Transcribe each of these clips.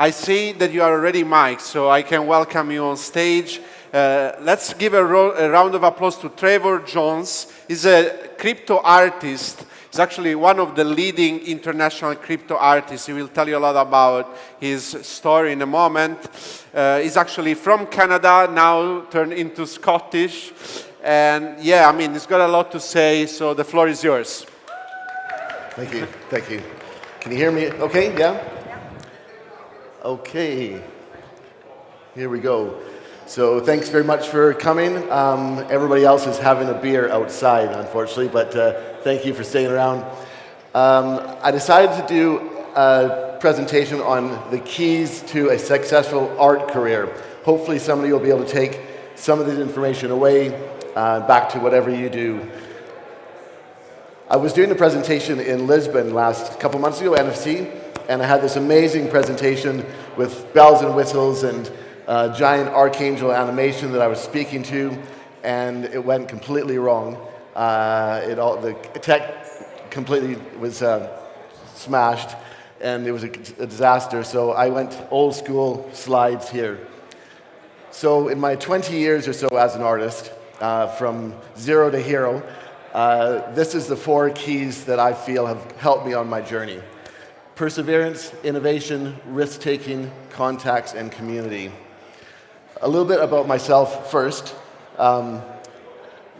I see that you are already mic'd, so I can welcome you on stage. Let's give a round of applause to Trevor Jones. He's a crypto artist. He's actually one of the leading international crypto artists. He will tell you a lot about his story in a moment. He's actually from Canada, now turned into Scottish. And yeah, I mean, he's got a lot to say, so the floor is yours. Thank you, thank you. Can you hear me okay, yeah? Okay, here we go. So thanks very much for coming. Everybody else is having a beer outside, unfortunately, but thank you for staying around. I decided to do a presentation on the keys to a successful art career. Hopefully somebody will be able to take some of this information away back to whatever you do. I was doing a presentation in Lisbon last couple months ago, NFC, and I had this amazing presentation with bells and whistles and giant archangel animation that I was speaking to, and it went completely wrong. The tech completely was smashed, and it was a disaster. So I went old school slides here. So in my 20 years or so as an artist, from zero to hero, this is the 4 keys that I feel have helped me on my journey. Perseverance, innovation, risk-taking, contacts, and community. A little bit about myself first.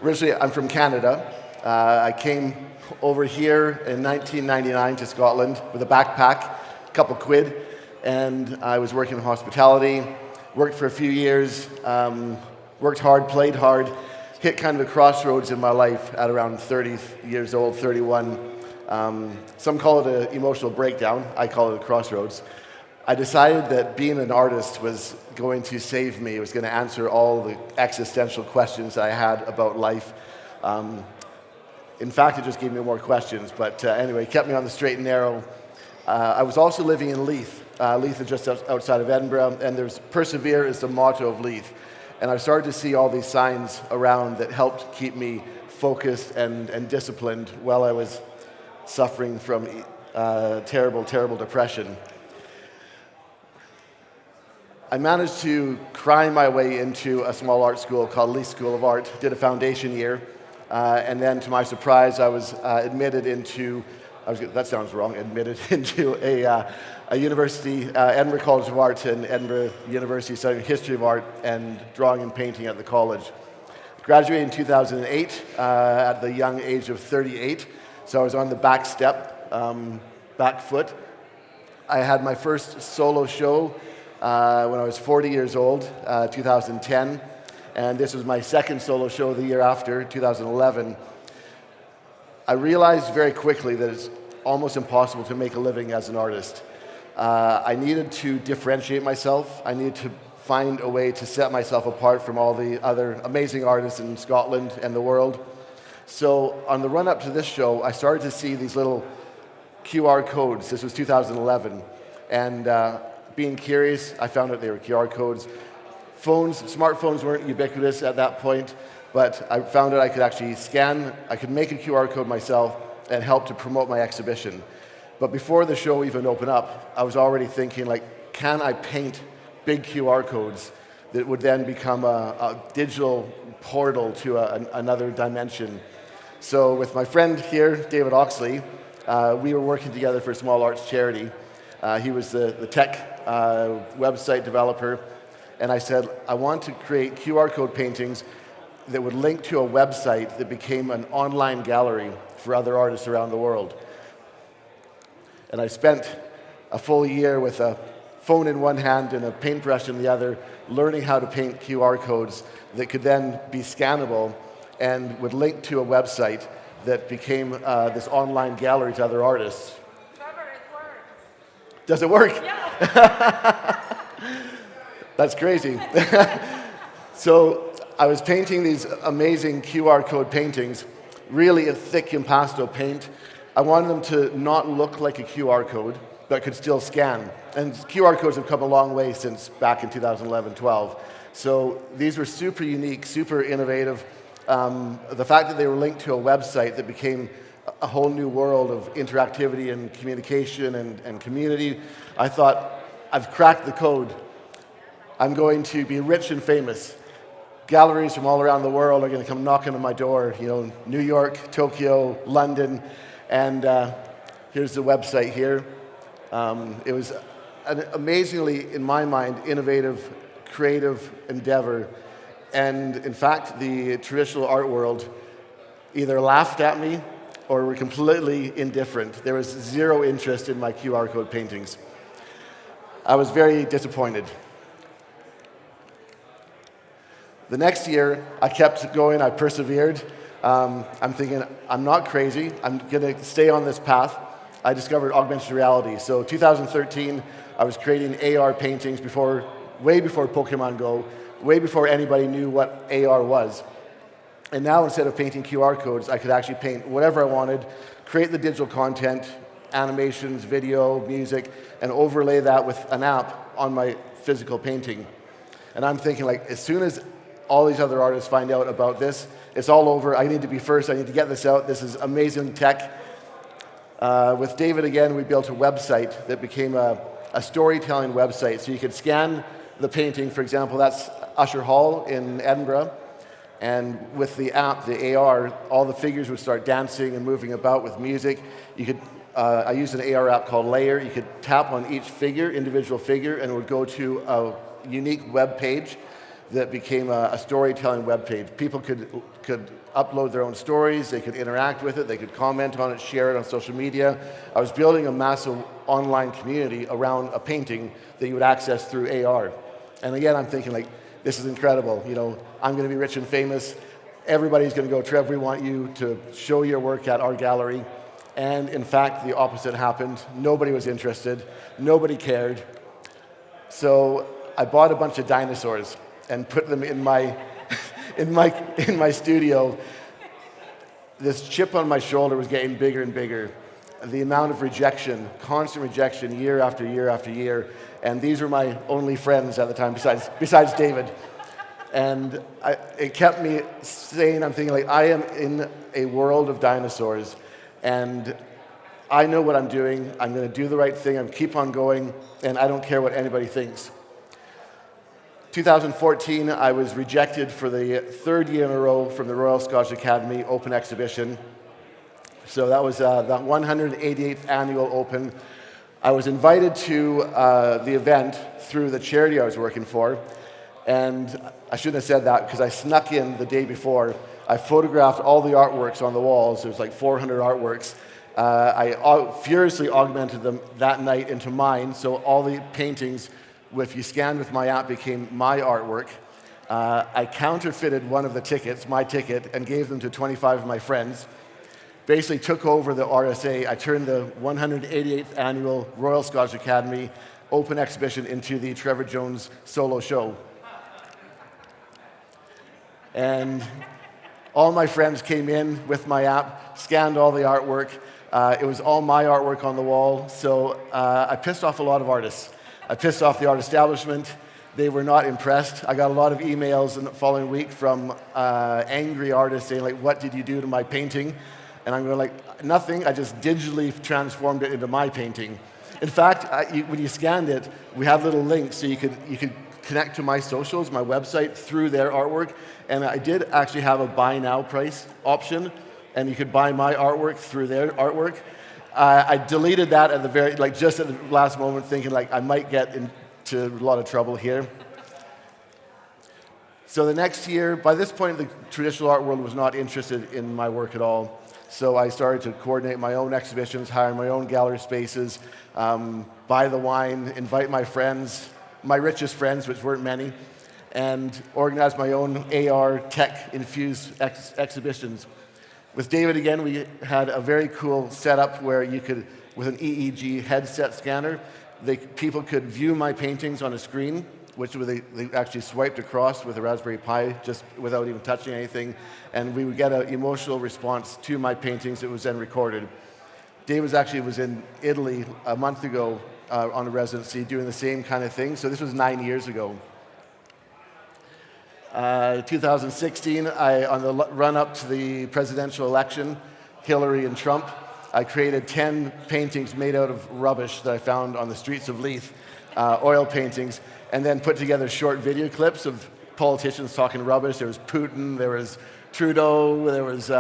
Originally, I'm from Canada. I came over here in 1999 to Scotland with a backpack, a couple quid, and I was working in hospitality, worked for a few years, worked hard, played hard, hit kind of a crossroads in my life at around 30 years old, 31. Some call it an emotional breakdown. I call it a crossroads. I decided that being an artist was going to save me. It was going to answer all the existential questions I had about life. In fact, it just gave me more questions. But anyway, it kept me on the straight and narrow. I was also living in Leith. Leith is just outside of Edinburgh, and there's persevere is the motto of Leith. And I started to see all these signs around that helped keep me focused and disciplined while I was suffering from terrible, terrible depression. I managed to cry my way into a small art school called Leith School of Art, did a foundation year, and then to my surprise, I was admitted into, that sounds wrong, admitted into a university, Edinburgh College of Art and Edinburgh University, studying history of art and drawing and painting at the college. Graduated in 2008 at the young age of 38. So I was on the back step, back foot. I had my first solo show when I was 40 years old, 2010. And this was my second solo show the year after, 2011. I realized very quickly that it's almost impossible to make a living as an artist. I needed to differentiate myself. I needed to find a way to set myself apart from all the other amazing artists in Scotland and the world. So on the run-up to this show, I started to see these little QR codes. This was 2011. And being curious, I found out they were QR codes. Smartphones weren't ubiquitous at that point, but I found out I could actually scan, I could make a QR code myself and help to promote my exhibition. But before the show even opened up, I was already thinking, like, can I paint big QR codes that would then become a digital portal to another dimension? So with my friend here, David Oxley, we were working together for a small arts charity. He was the tech website developer, and I said, I want to create QR code paintings that would link to a website that became an online gallery for other artists around the world. And I spent a full year with a phone in one hand and a paintbrush in the other, learning how to paint QR codes that could then be scannable and would link to a website that became this online gallery to other artists. Trevor, it works. Does it work? Yeah. That's crazy. So I was painting these amazing QR code paintings, really a thick impasto paint. I wanted them to not look like a QR code, but could still scan. And QR codes have come a long way since back in 2011-12. So these were super unique, super innovative. The fact that they were linked to a website that became a whole new world of interactivity and communication and community, I thought, I've cracked the code. I'm going to be rich and famous. Galleries from all around the world are going to come knocking on my door, New York, Tokyo, London, and here's the website here. It was an amazingly, in my mind, innovative, creative endeavor. And in fact, the traditional art world either laughed at me or were completely indifferent. There was zero interest in my QR code paintings. I was very disappointed. The next year, I kept going, I persevered. I'm thinking, I'm not crazy, I'm gonna stay on this path. I discovered augmented reality. So 2013, I was creating AR paintings way before Pokemon Go, way before anybody knew what AR was. And now instead of painting QR codes, I could actually paint whatever I wanted, create the digital content, animations, video, music, and overlay that with an app on my physical painting. And I'm thinking, like, as soon as all these other artists find out about this, it's all over. I need to be first. I need to get this out. This is amazing tech. With David again, we built a website that became a storytelling website. So you could scan the painting. For example, that's Usher Hall in Edinburgh. And with the app, the AR, all the figures would start dancing and moving about with music. You could, I used an AR app called Layer. You could tap on each figure, individual figure, and it would go to a unique web page that became a storytelling web page. People could upload their own stories, they could interact with it, they could comment on it, share it on social media. I was building a massive online community around a painting that you would access through AR. And again, I'm thinking, like, this is incredible. I'm going to be rich and famous. Everybody's going to go, Trev, we want you to show your work at our gallery. And in fact, the opposite happened. Nobody was interested. Nobody cared. So I bought a bunch of dinosaurs and put them in my in my studio. This chip on my shoulder was getting bigger and bigger. The amount of rejection, constant rejection, year after year after year. And these were my only friends at the time, besides David. And it kept me sane. I'm thinking, like, I am in a world of dinosaurs, and I know what I'm doing. I'm going to do the right thing. I'm keep on going, and I don't care what anybody thinks. 2014, I was rejected for the third year in a row from the Royal Scottish Academy Open Exhibition. So that was the 188th annual Open. I was invited to the event through the charity I was working for, and I shouldn't have said that because I snuck in the day before. I photographed all the artworks on the walls. There was like 400 artworks. I furiously augmented them that night into mine, so all the paintings, if you scanned with my app, became my artwork. I counterfeited one of the tickets, my ticket, and gave them to 25 of my friends. Basically took over the RSA. I turned the 188th annual Royal Scottish Academy Open Exhibition into the Trevor Jones solo show. And all my friends came in with my app, scanned all the artwork. It was all my artwork on the wall, so I pissed off a lot of artists. I pissed off the art establishment. They were not impressed. I got a lot of emails in the following week from angry artists saying, like, what did you do to my painting? And I'm going, like, nothing. I just digitally transformed it into my painting. In fact, when you scanned it, we had little links so you could connect to my socials, my website, through their artwork. And I did actually have a buy now price option, and you could buy my artwork through their artwork. I deleted that at the just at the last moment, thinking, like, I might get into a lot of trouble here. So the next year, by this point, the traditional art world was not interested in my work at all. So I started to coordinate my own exhibitions, hire my own gallery spaces, buy the wine, invite my friends, my richest friends, which weren't many, and organize my own AR tech-infused exhibitions. With David again, we had a very cool setup where you could, with an EEG headset scanner, people could view my paintings on a screen, which they actually swiped across with a Raspberry Pi just without even touching anything, and we would get an emotional response to my paintings that was then recorded. Dave was in Italy a month ago on a residency doing the same kind of thing, so this was 9 years ago. 2016, on the run-up to the presidential election, Hillary and Trump, I created 10 paintings made out of rubbish that I found on the streets of Leith. oil paintings, and then put together short video clips of politicians talking rubbish. There was Putin, there was Trudeau, there was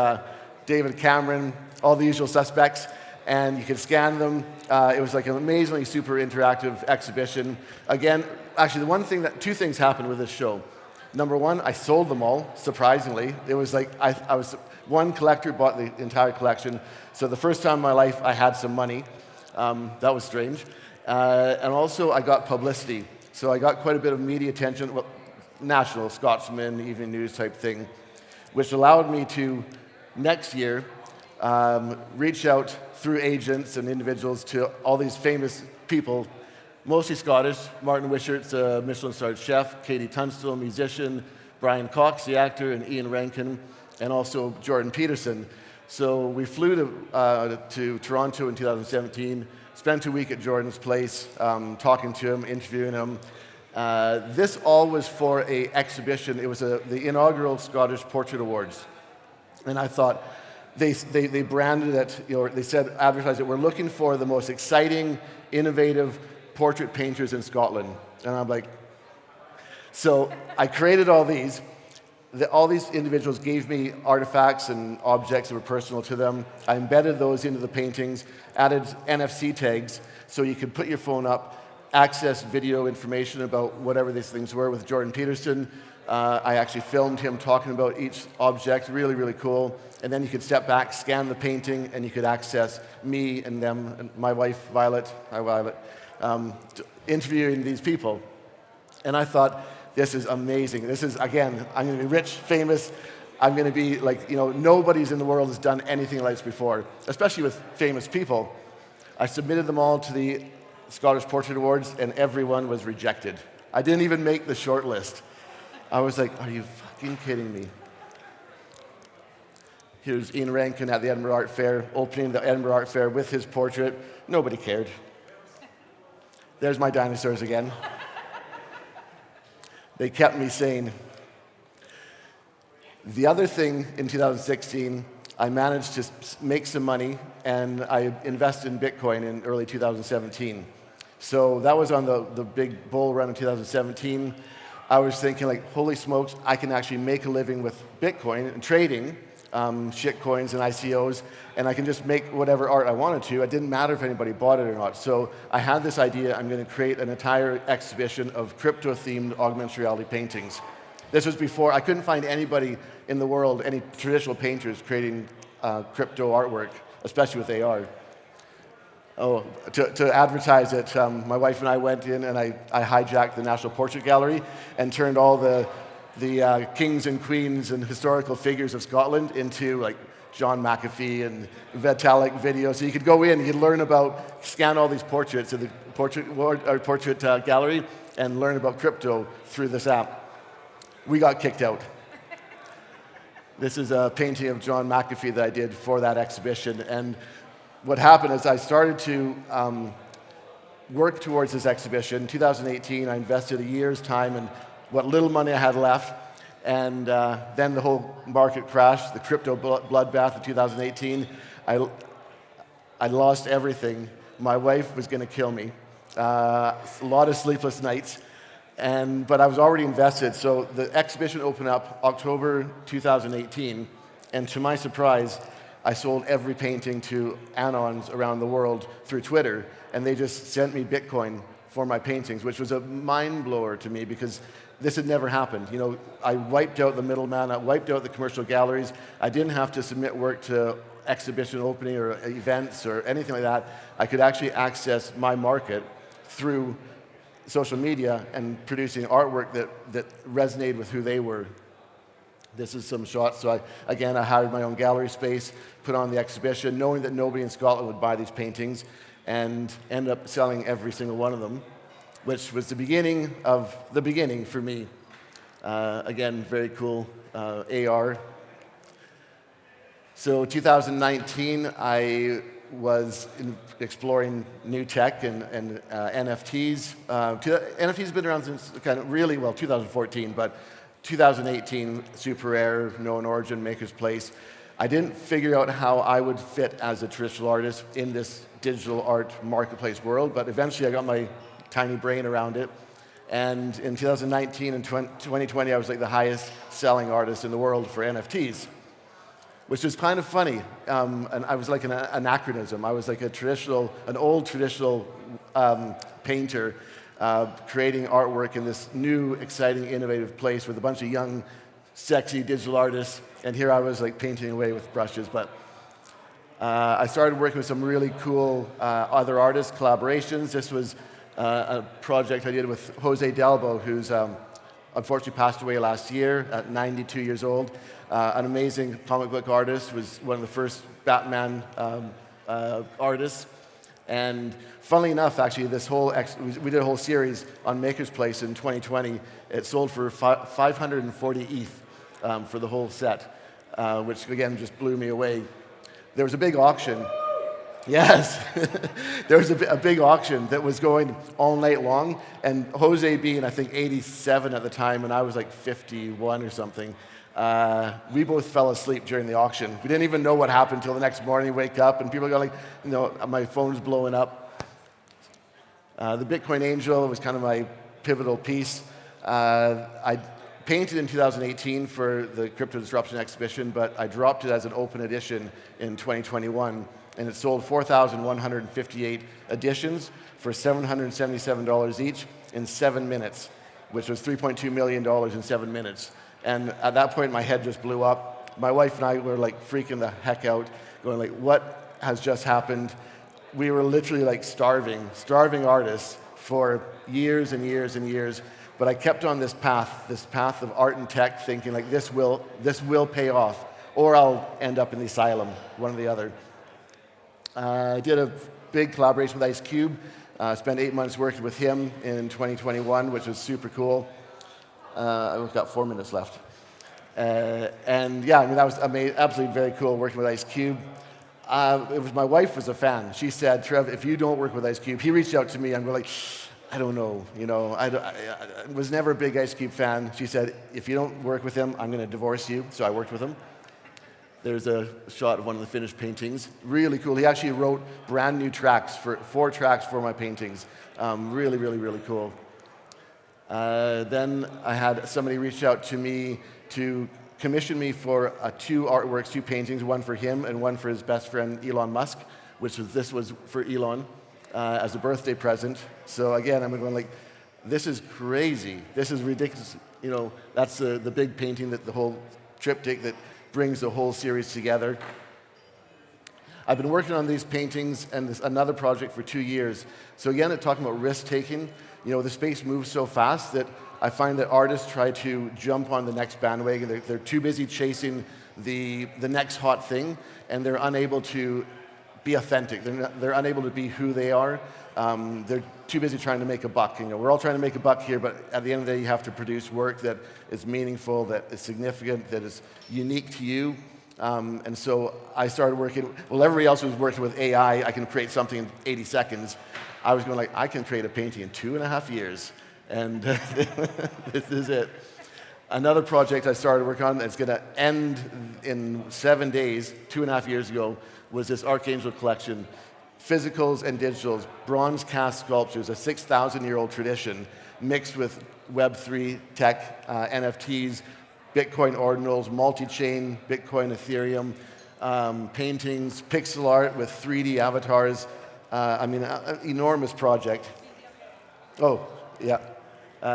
David Cameron, all the usual suspects, and you could scan them. It was like an amazingly super interactive exhibition. Again, actually, two things happened with this show. Number one, I sold them all, surprisingly. It was like, one collector bought the entire collection, so the first time in my life I had some money. That was strange. And also, I got publicity. So I got quite a bit of media attention, well, national, Scotsman, Evening News type thing, which allowed me to, next year, reach out through agents and individuals to all these famous people, mostly Scottish. Martin Wishart's a Michelin-starred chef, Katie Tunstall, musician, Brian Cox, the actor, and Ian Rankin, and also Jordan Peterson. So we flew to Toronto in 2017, spent a week at Jordan's place, talking to him, interviewing him. This all was for an exhibition. It was the inaugural Scottish Portrait Awards. And I thought, they branded it, they said, advertised it, we're looking for the most exciting, innovative portrait painters in Scotland. And I'm like, so I created all these. All these individuals gave me artifacts and objects that were personal to them. I embedded those into the paintings, added NFC tags, so you could put your phone up, access video information about whatever these things were with Jordan Peterson. I actually filmed him talking about each object, really, really cool. And then you could step back, scan the painting, and you could access me and them, and my wife, Violet, interviewing these people. And I thought, this is amazing. This is, again, I'm going to be rich, famous. I'm going to be like, nobody's in the world has done anything like this before, especially with famous people. I submitted them all to the Scottish Portrait Awards, and everyone was rejected. I didn't even make the short list. I was like, are you fucking kidding me? Here's Ian Rankin at the Edinburgh Art Fair, opening the Edinburgh Art Fair with his portrait. Nobody cared. There's my dinosaurs again. They kept me sane. The other thing in 2016, I managed to make some money, and I invested in Bitcoin in early 2017. So that was on the big bull run in 2017. I was thinking, like, holy smokes, I can actually make a living with Bitcoin and trading shitcoins and ICOs, and I can just make whatever art I wanted to. It didn't matter if anybody bought it or not. So I had this idea, I'm going to create an entire exhibition of crypto-themed augmented reality paintings. This was before, I couldn't find anybody in the world, any traditional painters creating crypto artwork, especially with AR. Oh, to advertise it, my wife and I went in and I hijacked the National Portrait Gallery and turned all the kings and queens and historical figures of Scotland into like John McAfee and Vitalik video. So you could go in, you could learn about, scan all these portraits of the portrait gallery and learn about crypto through this app. We got kicked out. This is a painting of John McAfee that I did for that exhibition. And what happened is I started to work towards this exhibition. In 2018, I invested a year's time in what little money I had left. And then the whole market crashed, the crypto bloodbath of 2018. I lost everything. My wife was going to kill me. A lot of sleepless nights. But I was already invested. So the exhibition opened up October 2018. And to my surprise, I sold every painting to Anons around the world through Twitter. And they just sent me Bitcoin for my paintings, which was a mind blower to me because this had never happened. I wiped out the middleman. I wiped out the commercial galleries. I didn't have to submit work to exhibition opening or events or anything like that. I could actually access my market through social media and producing artwork that resonated with who they were. This is some shots. So I hired my own gallery space, put on the exhibition, knowing that nobody in Scotland would buy these paintings, and ended up selling every single one of them, which was the beginning of the beginning for me. Again, very cool AR. So 2019, I was exploring new tech and NFTs. NFTs have been around since 2014, but 2018, super rare, known origin, maker's place. I didn't figure out how I would fit as a traditional artist in this digital art marketplace world, but eventually I got my tiny brain around it. And in 2019 and 2020, I was like the highest selling artist in the world for NFTs, which is kind of funny. And I was like an anachronism. I was like an old traditional painter creating artwork in this new, exciting, innovative place with a bunch of young, sexy digital artists. And here I was like painting away with brushes. But I started working with some really cool other artists, collaborations. This was a project I did with Jose Delbo, who's unfortunately passed away last year at 92 years old. An amazing comic book artist, was one of the first Batman artists. And funnily enough, actually, we did a whole series on Maker's Place in 2020. It sold for 540 ETH for the whole set, which again just blew me away. There was a big auction. Yes, there was a big auction that was going all night long, and Jose being, I think, 87 at the time, and I was like 51 or something, we both fell asleep during the auction. We didn't even know what happened until the next morning, wake up, and people go like, my phone's blowing up. The Bitcoin Angel was kind of my pivotal piece. I painted in 2018 for the Crypto Disruption exhibition, but I dropped it as an open edition in 2021. And it sold 4,158 editions for $777 each in 7 minutes, which was $3.2 million in 7 minutes. And at that point, my head just blew up. My wife and I were like freaking the heck out, going like, what has just happened? We were literally like starving artists for years and years and years. But I kept on this path of art and tech, thinking like this will pay off, or I'll end up in the asylum, one or the other. I did a big collaboration with Ice Cube. Spent 8 months working with him in 2021, which was super cool. I've got 4 minutes left. And yeah, I mean, that was absolutely very cool working with Ice Cube. My wife was a fan. She said, Trev, if you don't work with Ice Cube, he reached out to me and we're like, I don't know, I was never a big Ice Cube fan. She said, if you don't work with him, I'm going to divorce you. So I worked with him. There's a shot of one of the finished paintings. Really cool. He actually wrote brand new tracks, 4 tracks for my paintings. Really, really, really cool. Then I had somebody reach out to me to commission me for 2 artworks, 2 paintings, one for him and one for his best friend Elon Musk, this was for Elon as a birthday present. So again, I'm going like, this is crazy. This is ridiculous. That's the big painting, that the whole triptych that brings the whole series together. I've been working on these paintings and another project for 2 years. So again, talking about risk-taking, the space moves so fast that I find that artists try to jump on the next bandwagon. They're too busy chasing the next hot thing, and they're unable to be authentic. They're unable to be who they are. They're too busy trying to make a buck. We're all trying to make a buck here, but at the end of the day, you have to produce work that is meaningful, that is significant, that is unique to you. And so I started working, everybody else was working with AI. I can create something in 80 seconds. I was going like, I can create a painting in 2.5 years. And this is it. Another project I started working on that's going to end in 7 days, 2.5 years ago, was this Archangel collection. Physicals and digitals, bronze cast sculptures, a 6,000-year-old tradition mixed with Web3 tech, NFTs, Bitcoin ordinals, multi-chain, Bitcoin, Ethereum, paintings, pixel art with 3D avatars. An enormous project. Oh, yeah.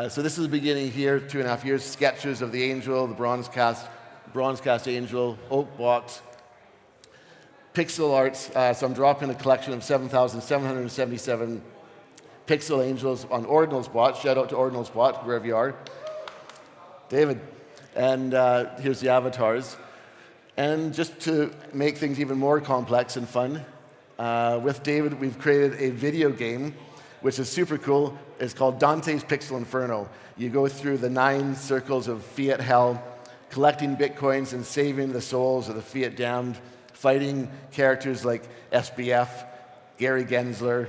So this is the beginning here, 2.5 years, sketches of the angel, the bronze cast angel, oak box, pixel arts. So I'm dropping a collection of 7,777 pixel angels on OrdinalsBot. Shout out to OrdinalsBot, wherever you are. David. And here's the avatars. And just to make things even more complex and fun, with David, we've created a video game, which is super cool. It's called Dante's Pixel Inferno. You go through the 9 circles of fiat hell, collecting bitcoins and saving the souls of the fiat damned, fighting characters like SBF, Gary Gensler,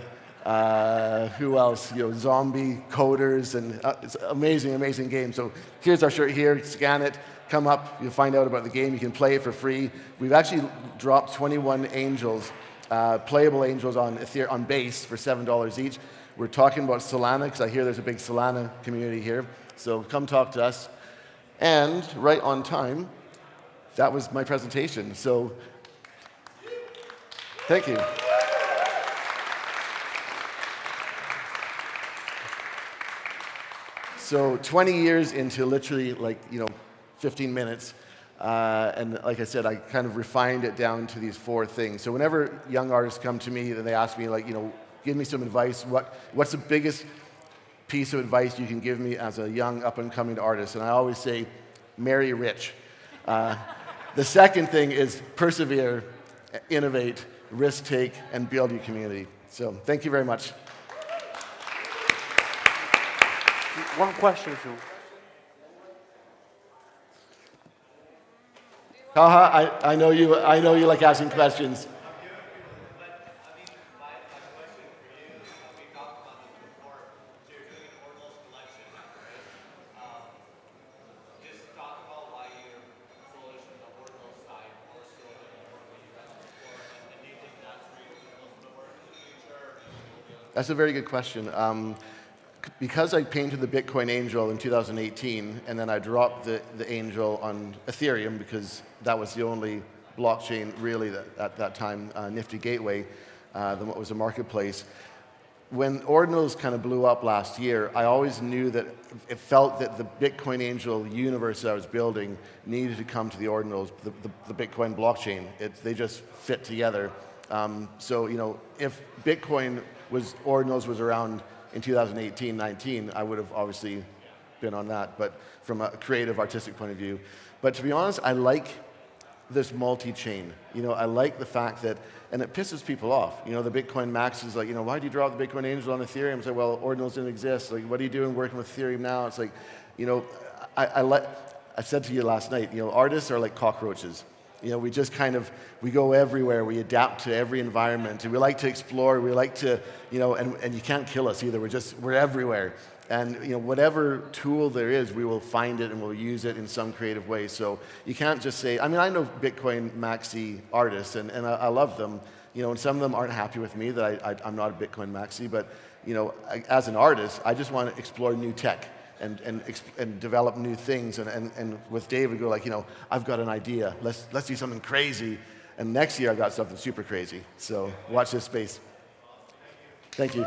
who else? Zombie coders, and it's an amazing, amazing game. So here's our shirt here. Scan it, come up, you'll find out about the game. You can play it for free. We've actually dropped 21 angels, playable angels on Base for $7 each. We're talking about Solana, because I hear there's a big Solana community here. So come talk to us. And right on time, that was my presentation. So thank you. So 20 years into literally 15 minutes. And like I said, I kind of refined it down to these 4 things. So whenever young artists come to me and they ask me, give me some advice, what's the biggest piece of advice you can give me as a young up-and-coming artist? And I always say, marry rich. The second thing is persevere, innovate, risk take, and build your community. So thank you very much. One question, Phil. Haha, I know you like asking questions. That's a very good question. Because I painted the Bitcoin Angel in 2018, and then I dropped the Angel on Ethereum because that was the only blockchain really that, at that time, nifty gateway, what was a marketplace. When Ordinals kind of blew up last year, I always knew that it felt that the Bitcoin Angel universe that I was building needed to come to the Ordinals, the Bitcoin blockchain. They just fit together. So if Bitcoin Ordinals was around in 2018-19, I would have obviously been on that, but from a creative, artistic point of view. But to be honest, I like this multi-chain. I like the fact that, and it pisses people off. The Bitcoin Max is like, why do you drop the Bitcoin Angel on Ethereum? It's like, well, Ordinals didn't exist. Like, what are you doing working with Ethereum now? It's like, I said to you last night, artists are like cockroaches. We just we go everywhere. We adapt to every environment. And we like to explore. We like to, and you can't kill us either. We're everywhere. And whatever tool there is, we will find it and we'll use it in some creative way. So you can't just say, I know Bitcoin Maxi artists, and I love them. And some of them aren't happy with me that I'm not a Bitcoin Maxi. But as an artist, I just want to explore new tech. And develop new things, and with Dave we go I've got an idea, let's do something crazy, and next year I've got something super crazy. So watch this space. Thank you.